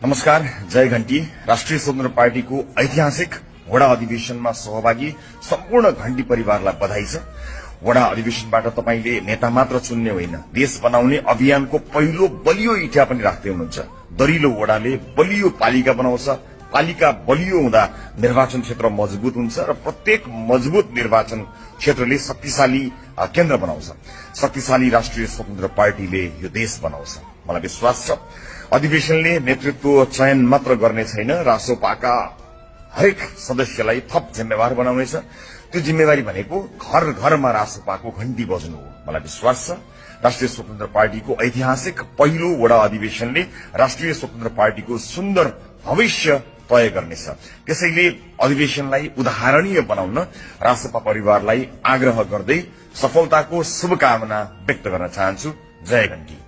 नमस्कार। जय घण्टी राष्ट्रिय स्वतन्त्र पार्टीको ऐतिहासिक वडा अधिवेशनमा सहभागी सम्पूर्ण घण्टी परिवारलाई बधाई छ। वडा अधिवेशनबाट तपाईले नेता मात्र चुन्ने होइन, देश बनाउने अभियानको पहिलो बलियो इँटा पनि राख्दै हुनुहुन्छ। दरिलो वडाले बलियो पालिका बनाउँछ। पालिका बलियो हुँदा निर्वाचन क्षेत्र मजबुत हुन्छ र प्रत्येक मजबुत निर्वाचन क्षेत्रले शक्तिशाली केन्द्र बनाउँछ। शक्तिशाली राष्ट्रिय स्वतन्त्र पार्टीले यो देश बनाउँछ। मलाई विश्वास छ अधिवेशनले नेतृत्व चयन मात्र गर्ने छैन, रासोपाका हरेक सदस्यलाई थप जिम्मेवार बनाउनेछ। त्यो जिम्मेवारी भनेको घर घरमा रासोपाको घण्टी बज्नु हो। मलाई विश्वास छ राष्ट्रिय स्वतन्त्र पार्टीको ऐतिहासिक पहिलो वडा अधिवेशनले राष्ट्रिय स्वतन्त्र पार्टीको सुन्दर भविष्य तय गर्नेछ। त्यसैले अधिवेशनलाई उदाहरणीय बनाउन रासोपा परिवारलाई आग्रह गर्दै सफलताको शुभकामना व्यक्त गर्न चाहन्छु। जय घण्टी।